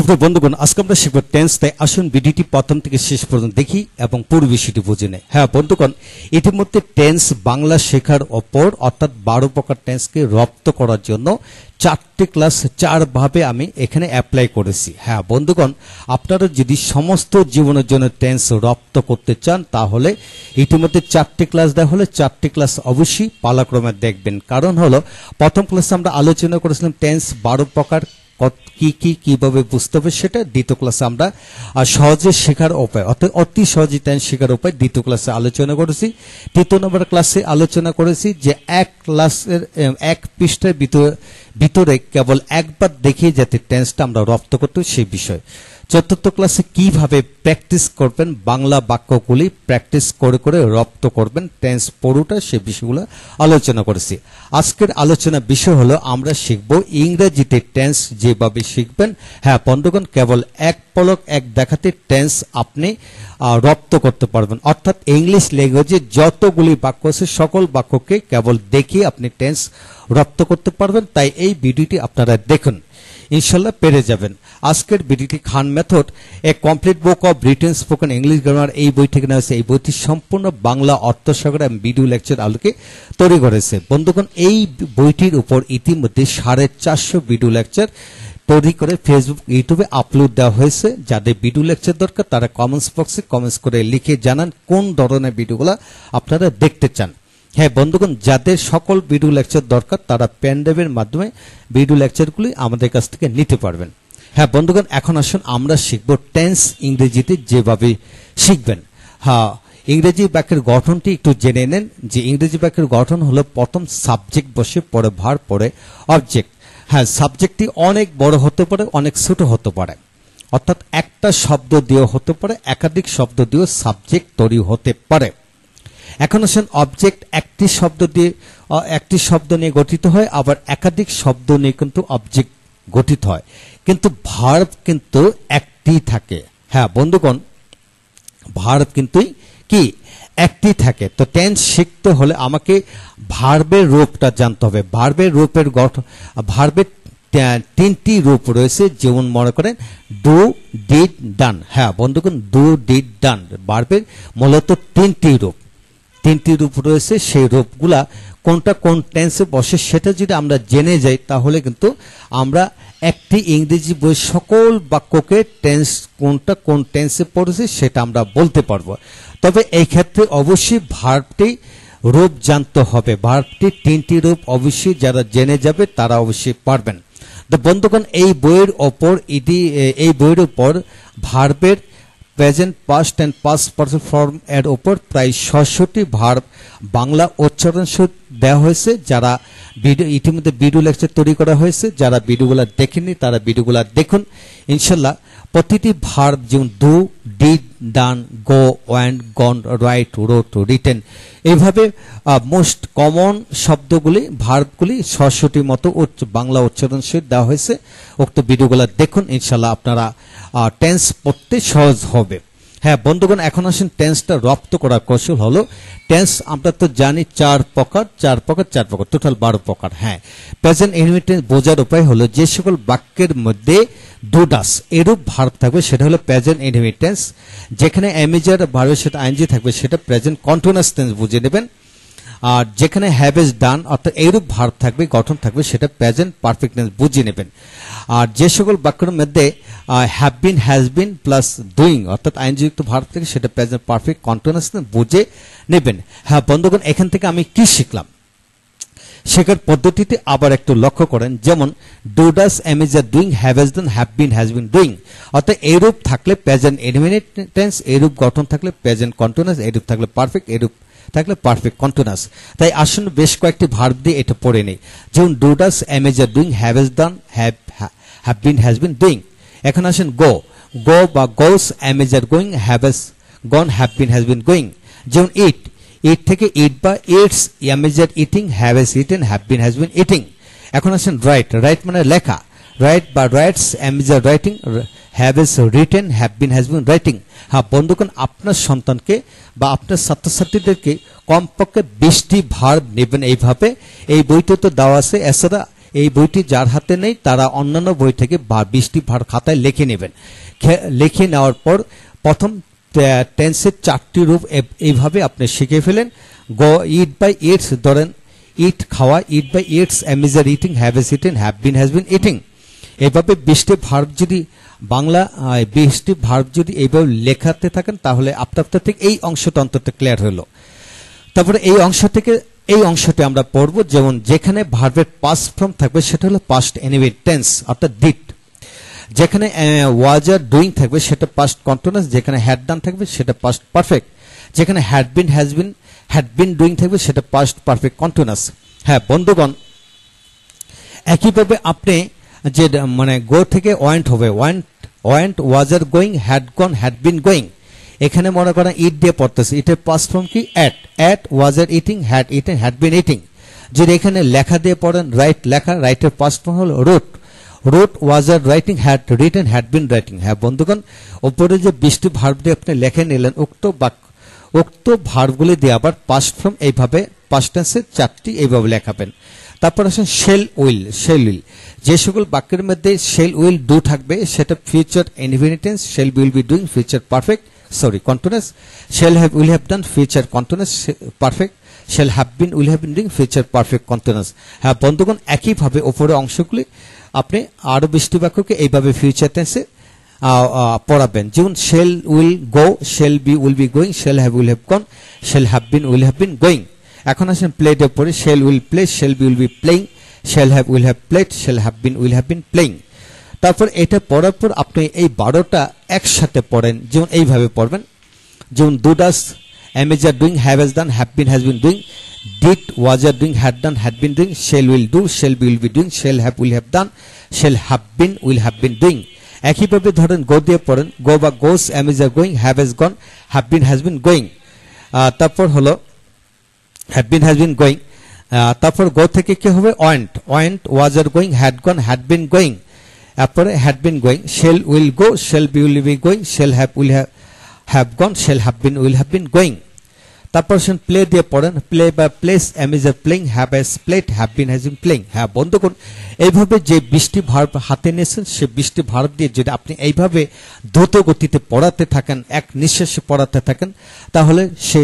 সুপ্রিয় বন্ধুগণ, আজকে আমরা শিখব টেন্স। তাই আসুন ভিডিওটি প্রথম থেকে শেষ পর্যন্ত দেখি এবং পুরো বিষয়টি বুঝে নেই। হ্যাঁ বন্ধুগণ, ইতিমধ্যে টেন্স বাংলা শেখার ওপর অর্থাৎ 12 প্রকার টেন্সকে রপ্ত করার জন্য 4টি ক্লাস 4 ভাবে আমি এখানে অ্যাপ্লাই করেছি। হ্যাঁ বন্ধুগণ, আপনারা যদি সমস্ত জীবনের জন্য টেন্স রপ্ত করতে চান তাহলে ইতিমধ্যে 4টি ক্লাস দেওয়া হলে 4টি ক্লাস অবশ্যই পালাক্রমে দেখবেন। কারণ হলো প্রথম ক্লাসে আমরা আলোচনা করেছিলাম টেন্স 12 প্রকার কিভাবে বুঝতে হবে সেটা। দ্বিতীয় ক্লাসে আমরা সহজে শেখার উপায় অর্থাৎ অতি সহজে টেন্স শেখার উপায় দ্বিতীয় ক্লাসে আলোচনা করেছি। তৃতীয় নম্বর ক্লাসে আলোচনা করেছি যে এক ক্লাসের এক পৃষ্ঠার ভিতরে কেবল একবার দেখে যাতে টেন্সটা আমরা রপ্ত করতে সেই বিষয়। চতুর্থ ক্লাসে কিভাবে প্র্যাকটিস করবেন, বাংলা বাক্যগুলি প্র্যাকটিস করে করে রপ্ত করবেন টেন্স পুরোটা, সেই বিষয়গুলো আলোচনা করেছি। আজকের আলোচনা বিষয় হলো আমরা শিখব ইংরেজিতে টেন্স যেভাবে শিখবেন। হ্যাঁ বন্ধুগণ, কেবল এক পলক এক দেখাতে টেন্স আপনি রপ্ত করতে পারবেন। অর্থাৎ ইংলিশ ল্যাঙ্গুয়েজে যতগুলি বাক্য আছে সকল বাক্যকে কেবল দেখে আপনি টেন্স রপ্ত করতে পারবেন। তাই এই ভিডিওটি আপনারা দেখুন, ইনশাল্লাহ পেরে যাবেন। আজকের ভিডিওটি Khan method a complete book of written spoken English grammar এই বই থেকে নেওয়া হয়েছে। এই বইটি সম্পূর্ণ বাংলা অর্থসাগর এবং ভিডিও লেকচার আলোকে তৈরি করেছে। বন্ধুগণ, এই বইটির উপর ইতিমধ্যে 450 ভিডিও লেকচার তৈরি করে ফেসবুক ইউটিউবে আপলোড দেওয়া হয়েছে। যাদের ভিডিও লেকচার দরকার তারা কমেন্টস বক্সে কমেন্টস করে লিখে জানান কোন ধরনের ভিডিওগুলো আপনারা দেখতে চান। হ্যাঁ বন্ধুগণ, যাদের সকল ভিডিও লেকচার দরকার তারা পেনড্রাইভের মাধ্যমে ভিডিও লেকচারগুলি আমাদের কাছ থেকে নিতে পারবেন। হ্যাঁ বন্ধুগণ, এখন আসুন আমরা শিখব টেন্স ইংরেজিতে যেভাবে শিখবেন। হ্যাঁ, ইংরেজি বাক্যের গঠনটি একটু জেনে নেন যে ইংরেজি বাক্যের গঠন হলো প্রথম সাবজেক্ট বসে পরে ভার পরে অবজেক্ট। হ্যাঁ, সাবজেক্টটি অনেক বড় হতে পারে অনেক ছোট হতে পারে, অর্থাৎ একটা শব্দ দিয়েও হতে পারে একাধিক শব্দ দিয়েও সাবজেক্ট তৈরি হতে পারে। এখন আসেন অবজেক্ট একটি শব্দ নিয়ে গঠিত হয়, আবার একাধিক শব্দ নিয়ে কিন্তু অবজেক্ট গঠিত হয়, কিন্তু ভার্ব কিন্তু একটি থাকে। হ্যাঁ বন্ধুগণ, ভার্ব কিন্তু কি একটি থাকে। তো টেন্স শিখতে হলে আমাকে ভার্বের রূপটা জানতে হবে। ভার্বের রূপের গঠন, ভার্বের 3টি রূপ রয়েছে, যেমন মনে করেন ডু, ডিড, ডান। হ্যাঁ বন্ধুগণ, ডু, ডিড, ডান ভার্বের মূলত 3টি রূপ রয়েছে। সেই রূপগুলা কোনটা কোন টেন্সে বসে সেটা যদি আমরা জেনে যাই তাহলে কিন্তু আমরা একটি ইংরেজি বই সকল বাক্যকে টেন্স কোনটা কোন টেন্সে পড়েছে সেটা আমরা বলতে পারবো। তবে এই ক্ষেত্রে অবশ্যই ভার্বটি রূপ জানতে হবে। ভার্বটি 3টি রূপ অবশ্যই যারা জেনে যাবে তারা অবশ্যই পারবেন। তো বন্ধুগণ, এই বইয়ের উপর ভার্বের present, past and past perfect form এর উপর প্রায় 600টি ভার্ব বাংলা উচ্চারণ দেওয়া হয়েছে। যারা ইতিমধ্যে ভিডিও লেকচার তৈরি করা হয়েছে, যারা ভিডিওগুলো দেখেননি তারা ভিডিওগুলো দেখুন। ইনশাল্লাহ প্রতিটি ভার্ব যেমন do, did, done, go, went, gone, write, wrote, written, এইভাবে মোস্ট কমন শব্দগুলি ভার্বগুলি 600টি মতো বাংলা উচ্চারণ সহিত দেওয়া হয়েছে। উক্ত ভিডিওগুলো দেখুন, ইনশাল্লাহ আপনারা টেন্স পড়তে সহজ হবে। হ্যাঁ বন্ধুগণ, এখন আসেন টেন্সটা রপ্ত করার কৌশল হলো টেন্স আমরা তো জানি 4 প্রকার, টোটাল 12 প্রকার। হ্যাঁ, প্রেজেন্ট ইনডিফিনিট টেন্স বোঝার উপায় হলো যে সকল বাক্যের মধ্যে ডু, ডাস এরূপ ভার্ব থাকবে সেটা হলো প্রেজেন্ট ইনডিফিনিট টেন্স। যেখানে এমিজার ভার্বের সাথে আইএনজি থাকবে সেটা প্রেজেন্ট কন্টিনিউয়াস টেন্স বুঝে নেবেন। আর যেখানে হ্যাভ ইজ ডান অর্থাৎ এইরূপ ভার্ব থাকবে গঠন থাকবে সেটা প্রেজেন্ট পারফেক্ট টেন্স বুঝে নেবেন। আর যে সকল বাক্যের মধ্যে have been, has been plus doing অর্থাৎ আইএনজি যুক্ত ভার্ব থাকে সেটা প্রেজেন্ট পারফেক্ট কন্টিনিউয়াস টেন্স বুঝে নেবেন। হ্যাঁ বন্ধুগণ, এখান থেকে আমি কি শিখলাম শেখার পদ্ধতিতে আবার একটু লক্ষ্য করেন। যেমন do, does, am is doing, have is done, have been, has been doing অর্থাৎ এইরূপ থাকলে প্রেজেন্ট ইনডিফিনিট টেন্স, এইরূপ গঠন থাকলে প্রেজেন্ট কন্টিনিউয়াস, এইরূপ থাকলে পারফেক্ট, এইরূপ থাকলে পারফেক্ট কন্টিনিউয়াস। তাই আসুন বেশ কয়েকটি ভার্ব দিয়ে এটা পড়ে নেই। যেমন do, does, am is doing, have is done, have been, has been doing. এখন আসেন গো বা goes, am is going, have is gone, have been, has been going. যেমন ইট থেকে ইট বা eats, am is eating, have is eaten, have been, has been eating. এখন আসেন write মানে লেখা, রাইট বা writes, am is writing, have is written, have been, has been writing. হ্যাঁ বন্ধুগণ, আপনার সন্তানকে বা আপনার ছাত্রছাত্রীদেরকে কমপক্ষে 20টি ভার্ব নেবেন এইভাবে। এই বইটা তো দেওয়া আছে। এছাড়া এই বইটি যার হাতে নেই তারা অন্যান্য বই থেকে 20টি ভার্ব খাতায় লিখে নেবেন। লিখে নেওয়ার পর প্রথম টেন্সের 4টি রূপ এইভাবে আপনি শিখে ফেলেন। গো, ইট বাই ইটস, ধরেন ইট খাওয়া, ইট বাই eats, am is are eating, have is eaten, have been has been eating. এইভাবে 20টি ভার্ব যদি বাংলা 20টি ভার্ব যদি এইভাবে লেখাতে থাকেন তাহলে আপনার ঠিক এই অংশটা অন্তত ক্লিয়ার হলো। তারপরে এই অংশটি আমরা পড়ব, যেমন যেখানে ভার্বের পাস্ট ফর্ম থাকবে সেটা হলো পাস্ট ইনডিফিনিট টেন্স অর্থাৎ ডিড। যেখানে ওয়াজ আর ডুইং থাকবে সেটা পাস্ট কন্টিনিউয়াস, যেখানে হ্যাড ডান থাকবে সেটা পাস্ট পারফেক্ট, যেখানে হ্যাড বিন ডুইং থাকবে সেটা পাস্ট পারফেক্ট কন্টিনিউয়াস। হ্যাঁ বন্ধুগণ, একইভাবে আপনি যে মানে গো থেকে ওয়েন্ট হবে, went, was are going, had gone, had been going. এখানে মনে করেন ইট দিয়ে পড়তেছে, ইটের পাস্ট ফর্ম কি at, was are eating, had eaten, had been eating. যদি এখানে লেখা দিয়ে পড়েন লেখা, রাইটের পাস্ট ফর্ম হলো রোট, ওয়াজ আর writing, had written, had been writing. হ্যাঁ বন্ধুগণ, উপরে যে 20টি ভার্ব দিয়ে আপনি লেখে নিলেন, উক্ত ভার্বগুলি দিয়ে আবার পাস্ট ফর্ম এইভাবে পাস্ট টেন্সে 4টি এইভাবে লেখাবেন। তারপর আসেন শেল উইল। যে সকল বাক্যের মধ্যে শেল উইল ডু থাকবে সেটা future indefinite tense, shell will be doing future perfect continuous, shell have will have done future continuous perfect, shell have been will have been doing future perfect continuous. হ্যাঁ বন্ধুগণ, একইভাবে উপরের অংশগুলি আপনি আরো 20টি বাক্যকে এইভাবে ফিউচার টেন্সে পড়াবেন। যেমন shell will go, shall be will be going, shall have will have gone, shall have been will have been going. এখন আসেন প্লেড এর পরে, shell will play, shell be will be playing, shell have will have played, shell have been will have been playing. তারপর এটা পড়ার পর আপনি এই 12টা একসাথে পড়েন, যেমন এইভাবে পড়বেন। যেমন do does, am is are doing, have has done, have been has been doing, did, was R doing, had done, had been doing, shall will do, shall be will be doing, shall have will have done, shall have been will have been doing. একইভাবে ধরেন go দিয়ে পড়েন, go বা goes, am is are going, have has gone, have been has been going. তারপর হলো have been has been going. তারপর go থেকে কি হবে, went, was are going, had gone, had been going. তারপরে had been going, shall will go, shall be will be going, shall have will have gone, shall have been will have been going. তারপর play দিয়ে পড়েন, play বা plays, am is are playing, have has played, have been has been playing. হ্যাঁ বন্ধুগণ, এইভাবে যে 20টি verb হাতে নিয়েছেন সে 20টি ভার্ব দিয়ে যদি আপনি এইভাবে দ্রুত গতিতে পড়াতে থাকেন, এক নিঃশ্বাসে পড়াতে থাকেন, তাহলে সে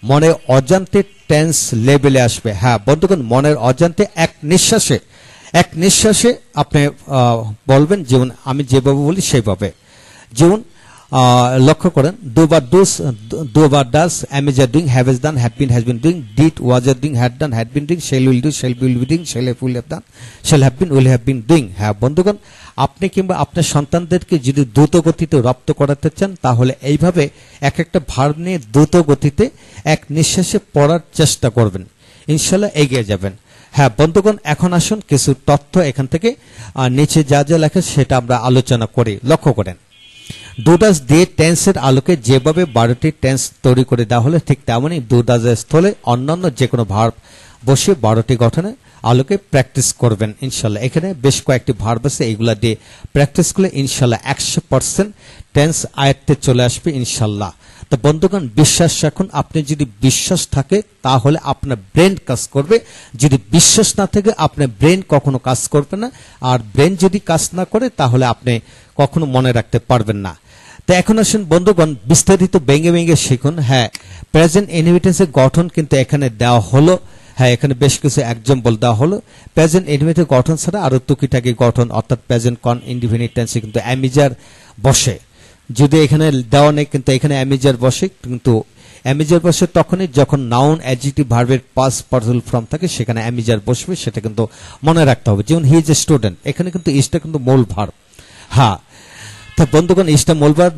মনে অজান্তে টেন্স লেভেলে আসবে। হ্যাঁ বন্ধুগণ, মনের অজান্তে এক নিঃশ্বাসে আপনি বলবেন, যেমন আমি যেভাবে বলি সেইভাবে। যেমন লক্ষ্য করেন, ডু বা does, am is are doing, have is done, have been has been doing, did, was R doing, had done, had been doing, shall will do, shall be will be doing, shall have will have done, shall have been will have been doing. হ্যাঁ বন্ধুগণ, আপনি কিংবা আপনার সন্তানদেরকে যদি দ্রুত গতিতে রপ্ত করাতে চান তাহলে এইভাবে এক একটা ভার্ব নিয়ে দ্রুত গতিতে এক নিঃশ্বাসে পড়ার চেষ্টা করবেন, ইনশাল্লাহ এগিয়ে যাবেন। হ্যাঁ বন্ধুগণ, এখন আসুন কিছু তথ্য এখান থেকে নিচে যা যা লেখা সেটা আমরা আলোচনা করি। লক্ষ্য করেন, ডু ডাস দিয়ে টেন্সের আলোকে যেভাবে 12টি টেন্স তৈরি করে দেওয়া হলে ঠিক তেমনই ডু ডাসের স্থলে অন্যান্য যে কোনো ভার্ব বসে 12টি গঠনে আলোকে প্র্যাকটিস করবেন ইনশাল্লাহ। এখানে বেশ কয়েকটি ভার্ব আছে, এইগুলা দিয়ে প্র্যাকটিস করলে ইনশাল্লাহ 100% টেন্স আয়ত্তে চলে আসবে ইনশাল্লাহ। তো বন্ধুগণ, বিশ্বাস রাখুন, আপনি যদি বিশ্বাস থাকে তাহলে আপনার ব্রেন কাজ করবে, যদি বিশ্বাস না থাকে আপনার ব্রেন কখনো কাজ করবে না, আর ব্রেন যদি কাজ না করে তাহলে আপনি কখনো মনে রাখতে পারবেন না। তো এখন আসুন বন্ধুগণ, বিস্তারিত ভেঙে শিখুন। হ্যাঁ, প্রেজেন্ট ইনডিফিনিটের গঠন কিন্তু এখানে দেওয়া হলো। হ্যাঁ, এখানে বেশ কিছু এক্সাম্পল দেওয়া হলো। প্রেজেন্ট ইনডিফিনিটের গঠন ছাড়া আরো টুকিটাকি গঠন, অর্থাৎ প্রেজেন্ট কন ইনডিফিনিট টেন্সে কিন্তু অ্যামিজার বসে। যদি এখানে দেওয়া নেই কিন্তু এখানে অ্যামিজার বসে, কিন্তু অ্যামিজার বসে তখনই যখন নাউন অ্যাডজেক্টিভ ভার্বের পাস্ট পার্সিবল ফর্ম থাকে, সেখানে অ্যামিজার বসবে, সেটা কিন্তু মনে রাখতে হবে। যেমন হি ইজ এ স্টুডেন্ট, এখানে কিন্তু ইজটা কিন্তু মূল ভার্ব। হ্যাঁ, তো বন্ধুগণ, ইজটা মূল verb.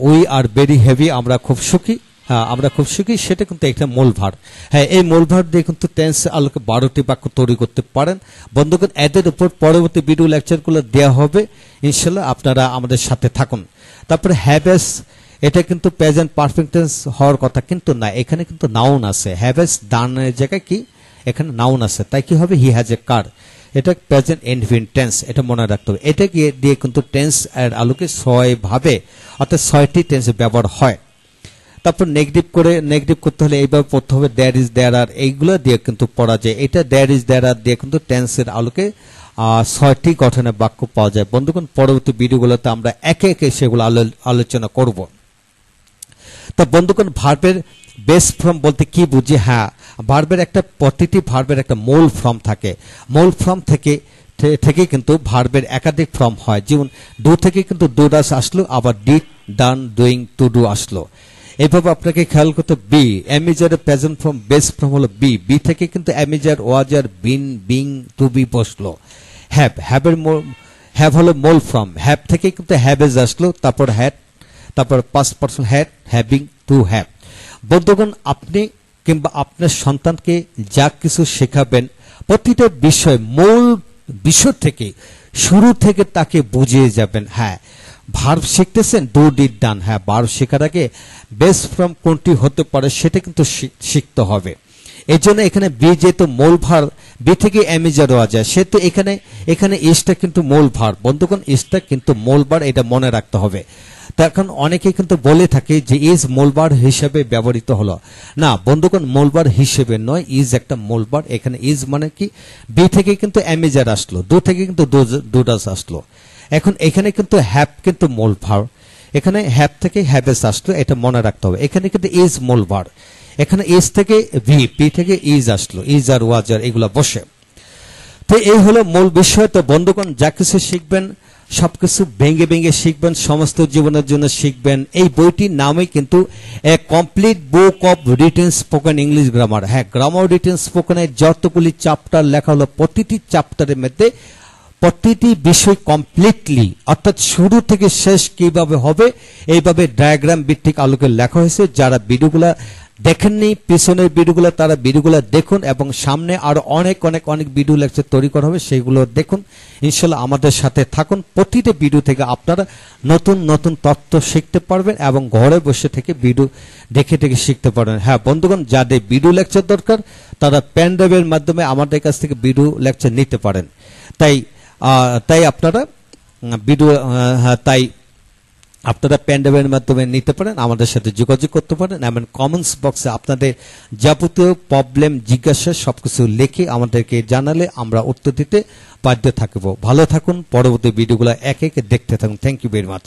We are very heavy, আমরা খুব সুখী। হ্যাঁ, আমরা খুব সুখী, সেটা কিন্তু একটা মূল ভার্ব। হ্যাঁ, এই মূল ভার্ব দিয়ে কিন্তু টেন্স আলোকে 12টি বাক্য তৈরি করতে পারেন। বন্ধুগণ, এদের উপর পরবর্তী ভিডিও লেকচারগুলো দেওয়া হবে ইনশাল্লাহ, আপনারা আমাদের সাথে থাকুন। তারপরে হ্যাভেস, এটা কিন্তু প্রেজেন্ট পারফেক্ট টেন্স হওয়ার কথা কিন্তু না, এখানে কিন্তু নাউন আছে। হ্যাভেস ডানের জায়গায় কি এখানে নাউন আছে, তাই কি হবে, হি হ্যাজ এ কার, এটা প্রেজেন্ট ইনডিফিনিট টেন্স, এটা মনে রাখতে হবে। এটা দিয়ে কিন্তু টেন্স এর আলোকে 6 ভাবে অর্থাৎ 6টি টেন্সে ব্যবহার হয়। তারপর নেগেটিভ করতে হলে এইভাবে পড়তে হবে, দেয়ার ইজ, দেয়ার আর, এইগুলো দিয়ে কিন্তু পড়া যায়। এটা দেয়ার ইজ, দেয়ার আর দিয়ে কিন্তু টেন্সের আলোকে 6টি গঠনের বাক্য পাওয়া যায়। বন্ধুগণ, পরবর্তী ভিডিওগুলোতে আমরা একে একে সেগুলো আলোচনা করব। তা বন্ধুগণ, ভার্বের বেস ফর্ম বলতে কি বুঝি? হ্যাঁ, ভার্বের প্রতিটি ভার্বের একটা মূল ফর্ম থাকে। মূল ফর্ম থেকে কিন্তু ভার্বের একাধিক ফর্ম হয়। যেমন ডু থেকে কিন্তু ডু ডাস আসলো, আবার did, done, doing, to do আসলো। এইভাবে আপনাকে খেয়াল করতে। বি, অ্যামিজারের প্রেজেন্ট ফর্ম বেস ফর্ম হলো বি থেকে কিন্তু am is are, was were, been, being, to be বসলো। হ্যাভ হলো মূল ফর্ম, হ্যাভ থেকে কিন্তু হ্যাভেজ আসলো, তারপর হ্যাড, তারপর past person had, having, to have. বন্ধুগণ, আপনি কিংবা আপনার সন্তানকে যা কিছু শেখাবেন, প্রতিটা বিষয় মূল বিষয় থেকে শুরু থেকে তাকে বুঝিয়ে যাবেন। হ্যাঁ, ভার্ব শিখতেছেন, ডু, ডিড, ডান। হ্যাঁ, ভার্ব শেখার আগে বেস ফর্ম কোনটি হতে পারে সেটা কিন্তু শিখতে হবে। এই জন্য এখানে বি যেহেতু মূল ভার্ব, বি থেকে অ্যামিজার হওয়া যায়, সেহেতু এখানে ইজটা কিন্তু মূল ভার্ব। বন্ধুগণ, ইজটা কিন্তু মূল ভার্ব, এটা মনে রাখতে হবে। তখন অনেকে কিন্তু বলে থাকে যে ইজ মূলবার হিসেবে ব্যবহৃত হলো। না বন্ধুগণ, মূলবার হিসেবে নয়, ইজ একটা মূলবার। এখানে ইজ মানে কি, বি থেকে কিন্তু অ্যামিজার আসলো, ডু থেকে কিন্তু ডু ডাস আসলো। এখন এখানে কিন্তু হ্যাভ কিন্তু মূল ভার্ব, এখানে হ্যাভ থেকে হ্যাভেস আসলো, এটা মনে রাখতে হবে। এখানে কিন্তু ইজ মূল ভার্ব, এখানে ইজ থেকে পি থেকে ইজ আসলো, ইজ আর ওয়াজ আর এগুলো বসে। তো এই হলো মূল বিষয়। তো বন্ধুগণ, যা কিছু শিখবেন সবকিছু ভেঙে ভেঙে শিখবেন, সমস্ত জীবনের জন্য শিখবেন। এই বইটির নামই কিন্তু a complete book of written spoken English grammar. হ্যাঁ, গ্রামার রিটেন স্পোকেনের যতগুলি চ্যাপ্টার লেখা হলো, প্রতিটি চ্যাপ্টারের মধ্যে প্রতিটি বিষয় কমপ্লিটলি, অর্থাৎ শুরু থেকে শেষ কিভাবে হবে এইভাবে ডায়াগ্রাম ভিত্তিক আলোকে লেখা হয়েছে। যারা ভিডিওগুলা দেখেননি, পিছনের ভিডিওগুলো, তারা ভিডিওগুলো দেখুন, এবং সামনে আরো অনেক অনেক অনেক ভিডিও লেকচার তৈরি করা হবে, সেইগুলো দেখুন। ইনশাল্লাহ আমাদের সাথে থাকুন। প্রতিটা ভিডিও থেকে আপনারা নতুন নতুন তথ্য শিখতে পারবেন এবং ঘরে বসে থেকে ভিডিও দেখে শিখতে পারবেন। হ্যাঁ বন্ধুগণ, যাদের ভিডিও লেকচার দরকার তারা পেন ড্রাইভের মাধ্যমে আমাদের কাছ থেকে ভিডিও লেকচার নিতে পারেন। তাই আপনারা আপনারা পেন ড্রাইভের মাধ্যমে নিতে পারেন, আমাদের সাথে যোগাযোগ করতে পারেন, এবং কমেন্টস বক্সে আপনাদের যাবতীয় প্রবলেম, জিজ্ঞাসা সবকিছু লিখে আমাদেরকে জানালে আমরা উত্তর দিতে বাধ্য থাকব। ভালো থাকুন, পরবর্তী ভিডিওগুলো এক এক দেখতে থাকুন। Thank you very much.